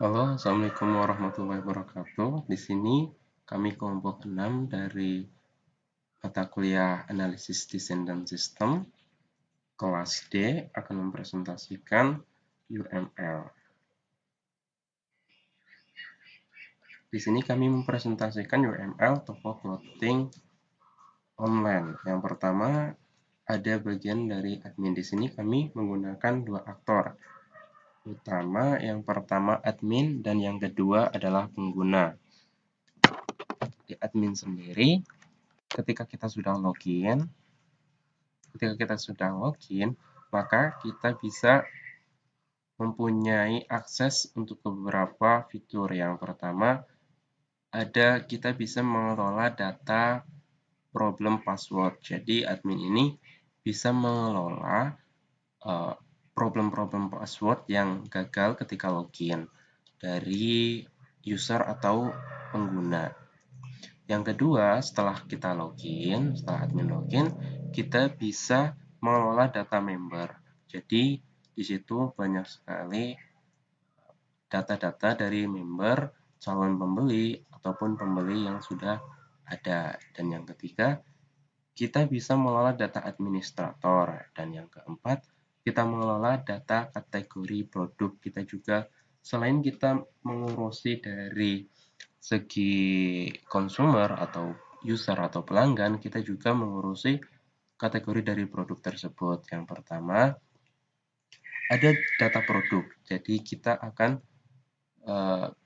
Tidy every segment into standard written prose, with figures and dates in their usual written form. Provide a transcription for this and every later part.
Halo, Assalamualaikum warahmatullahi wabarakatuh. Di sini kami kelompok 6 dari mata kuliah Analisis Desain dan Sistem, kelas D akan mempresentasikan UML. Di sini kami mempresentasikan UML toko clothing online. Yang pertama ada bagian dari admin. Di sini kami menggunakan dua aktor utama. Yang pertama admin dan yang kedua adalah pengguna. Di admin sendiri, ketika kita sudah login, maka kita bisa mempunyai akses untuk beberapa fitur. Yang pertama, kita bisa mengelola data problem password. Jadi admin ini bisa mengelola problem-problem password yang gagal ketika login dari user atau pengguna. Yang kedua, setelah admin login, kita bisa mengelola data member. Jadi, di situ banyak sekali data-data dari member, calon pembeli, ataupun pembeli yang sudah ada. Dan yang ketiga, kita bisa mengelola data administrator. Dan yang keempat, kita mengelola data kategori produk. Kita juga, selain kita mengurusi dari segi consumer atau user atau pelanggan, kita juga mengurusi kategori dari produk tersebut. Yang pertama, ada data produk. Jadi kita akan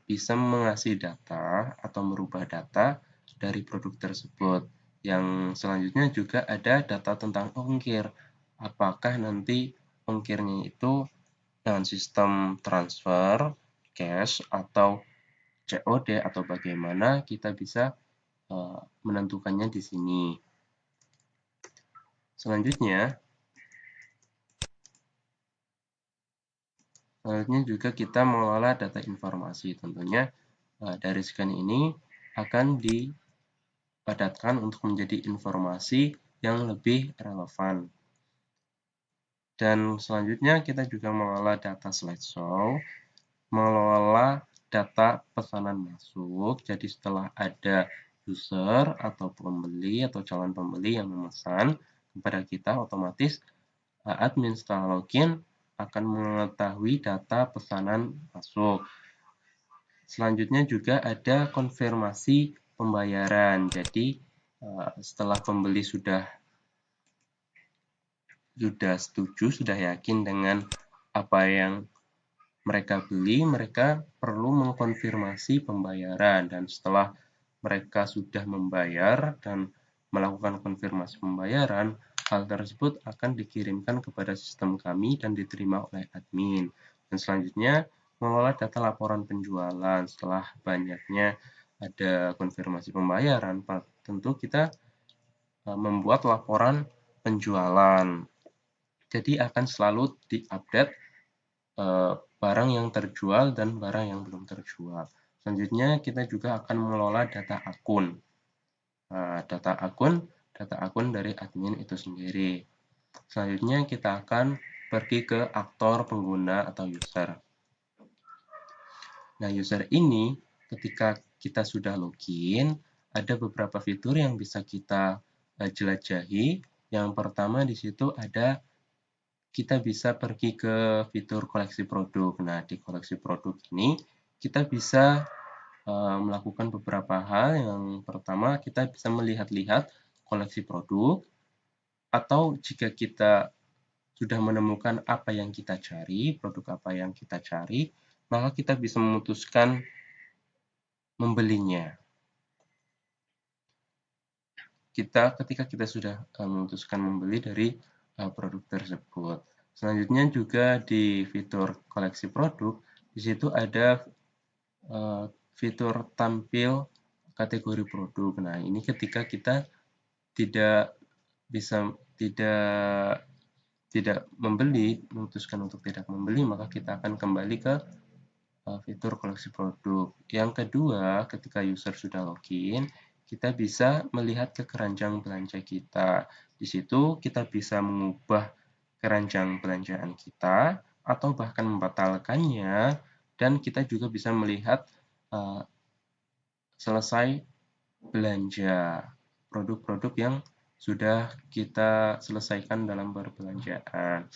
bisa mengasih data atau merubah data dari produk tersebut. Yang selanjutnya juga ada data tentang ongkir. Apakah nanti ongkirnya itu dengan sistem transfer, cash, atau COD, atau bagaimana kita bisa menentukannya di sini. Selanjutnya juga kita mengelola data informasi. Tentunya dari scan ini akan dipadatkan untuk menjadi informasi yang lebih relevan. Dan selanjutnya kita juga mengelola data slideshow, mengelola data pesanan masuk. Jadi setelah ada user atau pembeli atau calon pembeli yang memesan kepada kita, otomatis admin setelah login akan mengetahui data pesanan masuk. Selanjutnya juga ada konfirmasi pembayaran. Jadi setelah pembeli sudah setuju, sudah yakin dengan apa yang mereka beli, mereka perlu mengkonfirmasi pembayaran. Dan setelah mereka sudah membayar dan melakukan konfirmasi pembayaran, hal tersebut akan dikirimkan kepada sistem kami dan diterima oleh admin. Dan selanjutnya, mengelola data laporan penjualan. Setelah banyaknya ada konfirmasi pembayaran, tentu kita membuat laporan penjualan. Jadi akan selalu diupdate barang yang terjual dan barang yang belum terjual. Selanjutnya kita juga akan mengelola data akun. Data akun dari admin itu sendiri. Selanjutnya kita akan pergi ke aktor pengguna atau user. Nah, user ini ketika kita sudah login, ada beberapa fitur yang bisa kita jelajahi. Yang pertama di situ ada kita bisa pergi ke fitur koleksi produk. Nah, di koleksi produk ini kita bisa melakukan beberapa hal. Yang pertama, kita bisa melihat-lihat koleksi produk, atau jika kita sudah menemukan apa yang kita cari, produk apa yang kita cari, maka kita bisa memutuskan membelinya. Ketika kita sudah memutuskan membeli dari produk tersebut. Selanjutnya juga di fitur koleksi produk, di situ ada fitur tampil kategori produk. Nah, ini ketika kita tidak membeli, memutuskan untuk tidak membeli, maka kita akan kembali ke fitur koleksi produk. Yang kedua, ketika user sudah login, kita bisa melihat ke keranjang belanja kita. Di situ kita bisa mengubah keranjang belanjaan kita, atau bahkan membatalkannya, dan kita juga bisa melihat selesai belanja produk-produk yang sudah kita selesaikan dalam perbelanjaan.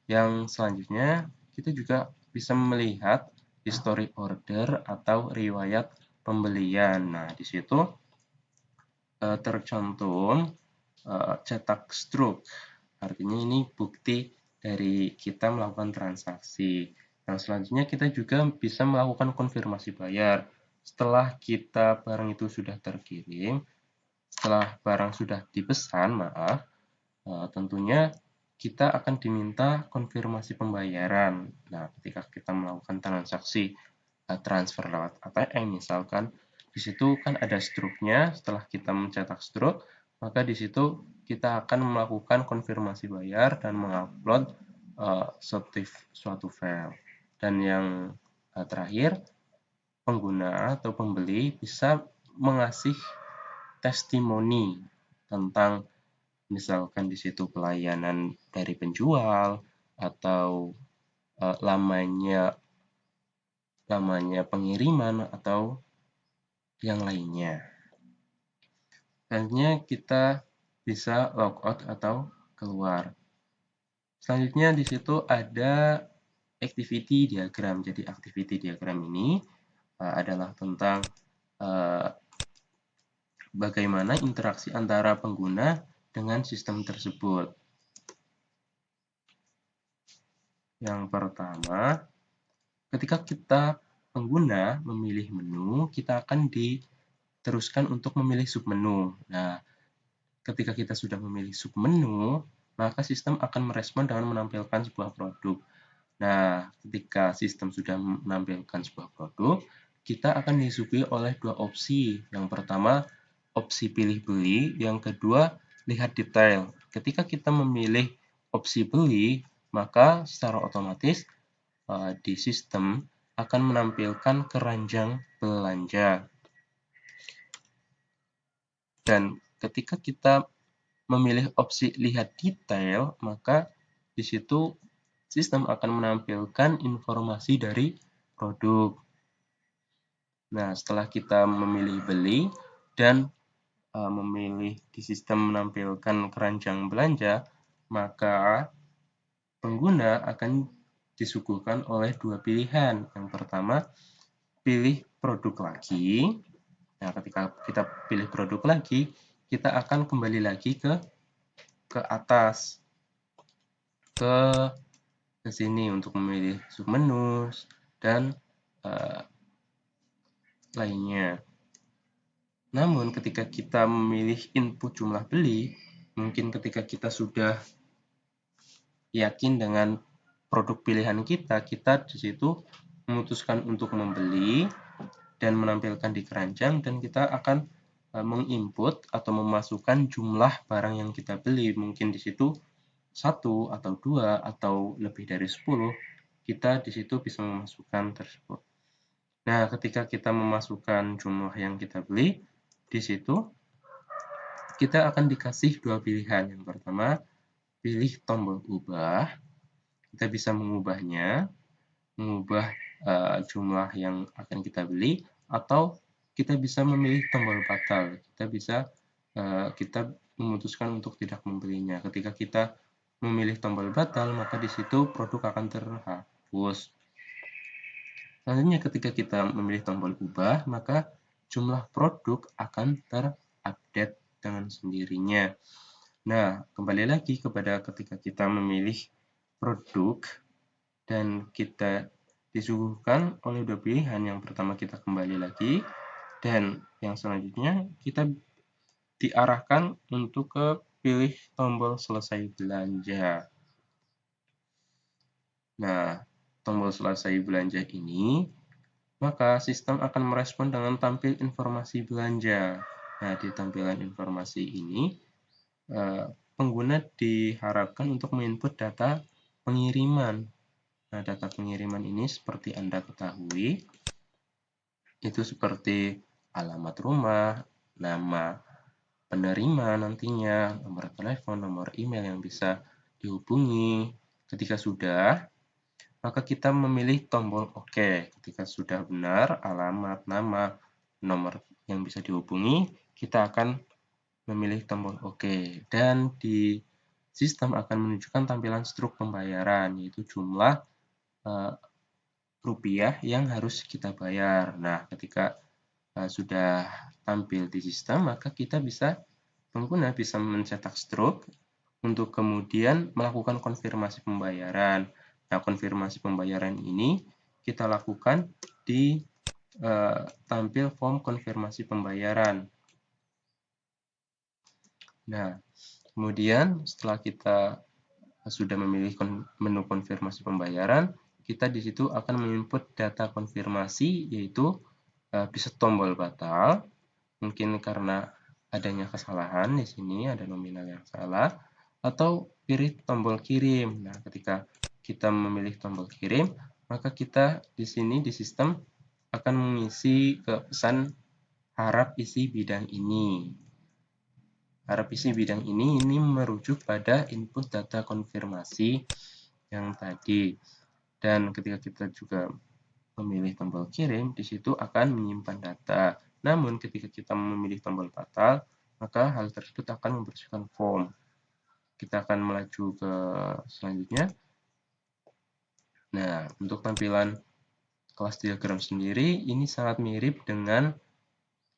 Yang selanjutnya, kita juga bisa melihat history order atau riwayat pembelian. Nah, di situ tercantum cetak struk. Artinya ini bukti dari kita melakukan transaksi. Yang selanjutnya kita juga bisa melakukan konfirmasi bayar. Setelah barang itu sudah terkirim, setelah barang sudah dipesan, tentunya kita akan diminta konfirmasi pembayaran. Nah, ketika kita melakukan transaksi transfer lewat ATM misalkan, di situ kan ada struknya. Setelah kita mencetak struk, maka di situ kita akan melakukan konfirmasi bayar dan mengupload suatu file. Dan yang terakhir, pengguna atau pembeli bisa mengasih testimoni tentang misalkan di situ pelayanan dari penjual atau lamanya pengiriman atau yang lainnya. Selanjutnya kita bisa logout atau keluar. Selanjutnya di situ ada activity diagram. Jadi activity diagram ini adalah tentang bagaimana interaksi antara pengguna dengan sistem tersebut. Yang pertama, ketika kita pengguna memilih menu, kita akan diteruskan untuk memilih submenu. Nah, ketika kita sudah memilih submenu, maka sistem akan merespon dengan menampilkan sebuah produk. Nah, ketika sistem sudah menampilkan sebuah produk, kita akan disuguhi oleh dua opsi. Yang pertama, opsi pilih beli. Yang kedua, lihat detail. Ketika kita memilih opsi beli, maka secara otomatis di sistem akan menampilkan keranjang belanja. Dan ketika kita memilih opsi lihat detail, maka di situ sistem akan menampilkan informasi dari produk. Nah, setelah kita memilih beli dan memilih di sistem menampilkan keranjang belanja, maka pengguna akan disuguhkan oleh dua pilihan. Yang pertama, pilih produk lagi. Nah, ketika kita pilih produk lagi, kita akan kembali lagi ke atas, ke sini untuk memilih submenu dan lainnya. Namun, ketika kita memilih input jumlah beli, mungkin ketika kita sudah yakin dengan produk pilihan kita di situ memutuskan untuk membeli dan menampilkan di keranjang, dan kita akan menginput atau memasukkan jumlah barang yang kita beli. Mungkin di situ 1 atau 2 atau lebih dari 10, kita di situ bisa memasukkan tersebut. Nah, ketika kita memasukkan jumlah yang kita beli, di situ kita akan dikasih dua pilihan. Yang pertama, pilih tombol ubah. Kita bisa mengubah jumlah yang akan kita beli, atau kita bisa memilih tombol batal. Kita memutuskan untuk tidak membelinya. Ketika kita memilih tombol batal, maka di situ produk akan terhapus. Selanjutnya, ketika kita memilih tombol ubah, maka jumlah produk akan terupdate dengan sendirinya. Nah, kembali lagi kepada ketika kita memilih produk dan kita disuguhkan oleh dua pilihan. Yang pertama, kita kembali lagi, dan yang selanjutnya kita diarahkan untuk ke pilih tombol selesai belanja. Nah, tombol selesai belanja ini, maka sistem akan merespon dengan tampil informasi belanja. Nah, di tampilan informasi ini, pengguna diharapkan untuk menginput data pengiriman. Nah, data pengiriman ini seperti Anda ketahui, itu seperti alamat rumah, nama penerima nantinya, nomor telepon, nomor email yang bisa dihubungi. Ketika sudah, maka kita memilih tombol OK. Ketika sudah benar, alamat, nama, nomor yang bisa dihubungi, kita akan memilih tombol OK. Dan di sistem akan menunjukkan tampilan struk pembayaran, yaitu jumlah rupiah yang harus kita bayar. Nah, ketika sudah tampil di sistem, maka pengguna bisa mencetak struk untuk kemudian melakukan konfirmasi pembayaran. Nah, konfirmasi pembayaran ini kita lakukan di tampil form konfirmasi pembayaran. Nah, kemudian setelah kita sudah memilih menu konfirmasi pembayaran, kita di situ akan menginput data konfirmasi, yaitu bisa tombol batal, mungkin karena adanya kesalahan di sini, ada nominal yang salah, atau pilih tombol kirim. Nah, ketika kita memilih tombol kirim, maka kita di sini di sistem akan mengisi ke pesan harap isi bidang ini. Harap isi bidang ini merujuk pada input data konfirmasi yang tadi. Dan ketika kita juga memilih tombol kirim, di situ akan menyimpan data. Namun ketika kita memilih tombol batal, maka hal tersebut akan membersihkan form. Kita akan melaju ke selanjutnya. Nah, untuk tampilan kelas diagram sendiri, ini sangat mirip dengan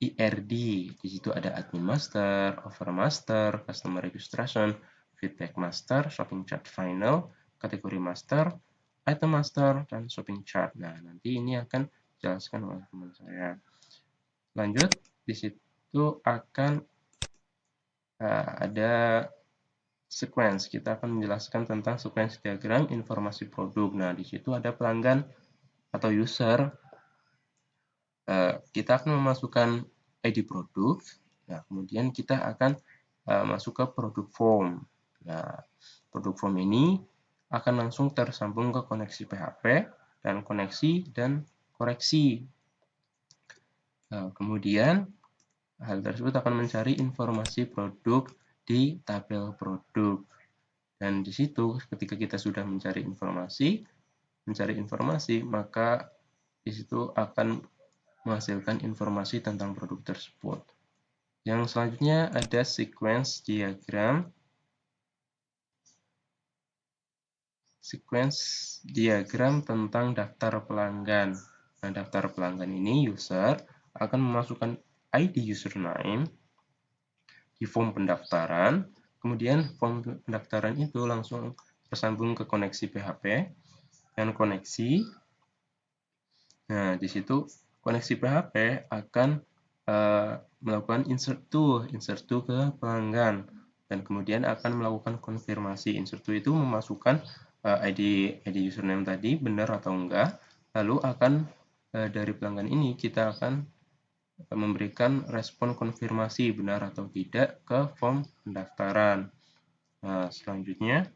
IRD. Di situ ada admin master, offer master, customer registration, feedback master, shopping chart final, kategori master, item master, dan shopping chart. Nah, nanti ini akan dijelaskan oleh teman saya. Lanjut, di situ akan ada sequence. Kita akan menjelaskan tentang sequence diagram informasi produk. Nah, di situ ada pelanggan atau user. Kita akan memasukkan ID produk. Nah, kemudian kita akan masuk ke produk form. Nah, produk form ini akan langsung tersambung ke koneksi PHP dan koneksi dan koreksi. Kemudian hal tersebut akan mencari informasi produk di tabel produk. Dan di situ ketika kita sudah mencari informasi, maka di situ akan menghasilkan informasi tentang produk tersebut. Yang selanjutnya ada sequence diagram. Sequence diagram tentang daftar pelanggan. Nah, daftar pelanggan ini user akan memasukkan ID username di form pendaftaran. Kemudian form pendaftaran itu langsung tersambung ke koneksi PHP dan koneksi. Nah, di situ koneksi PHP akan melakukan insert to ke pelanggan dan kemudian akan melakukan konfirmasi. Insert to itu memasukkan ID username tadi benar atau enggak, lalu akan dari pelanggan ini kita akan memberikan respon konfirmasi benar atau tidak ke form pendaftaran. Nah, selanjutnya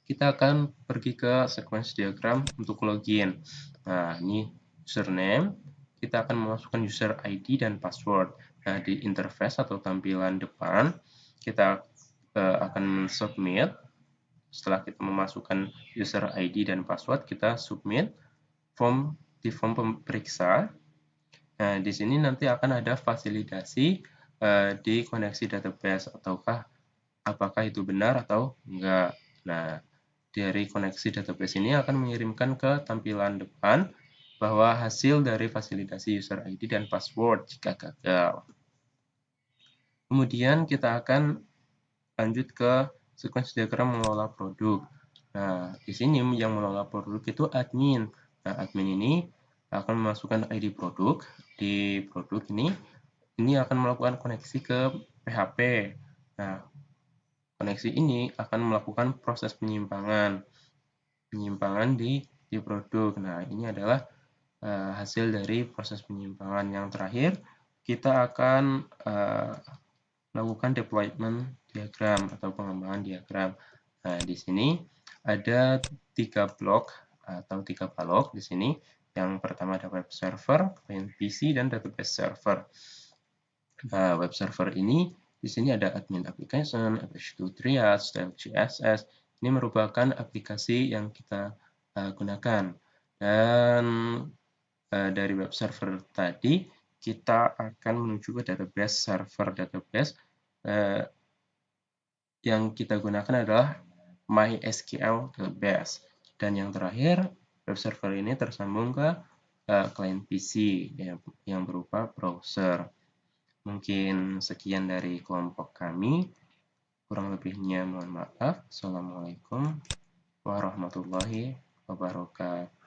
kita akan pergi ke sequence diagram untuk login. Nah, ini username, kita akan memasukkan user ID dan password. Nah, di interface atau tampilan depan, kita akan submit. Setelah kita memasukkan user ID dan password, kita submit di form pemeriksa. Nah, di sini nanti akan ada fasilitasi di koneksi database, apakah itu benar atau enggak. Nah, dari koneksi database ini akan mengirimkan ke tampilan depan bahwa hasil dari fasilitasi user ID dan password jika gagal. Kemudian kita akan lanjut ke sequence diagram mengelola produk. Nah, di sini yang mengelola produk itu admin. Nah, admin ini akan memasukkan ID produk di produk ini akan melakukan koneksi ke PHP. Nah, koneksi ini akan melakukan proses penyimpangan di produk. Nah, ini adalah hasil dari proses penyimpangan. Yang terakhir, kita akan melakukan deployment diagram atau pengembangan diagram. Nah, di sini ada 3 blok atau 3 balok di sini. Yang pertama ada web server, client PC, dan database server. Nah, web server ini di sini ada admin application, Apache 2 Triage, Style CSS. Ini merupakan aplikasi yang kita gunakan. Dan dari web server tadi, kita akan menuju ke database, server database. Yang kita gunakan adalah MySQL database. Dan yang terakhir, web server ini tersambung ke klien PC yang berupa browser. Mungkin sekian dari kelompok kami. Kurang lebihnya mohon maaf. Assalamualaikum warahmatullahi wabarakatuh.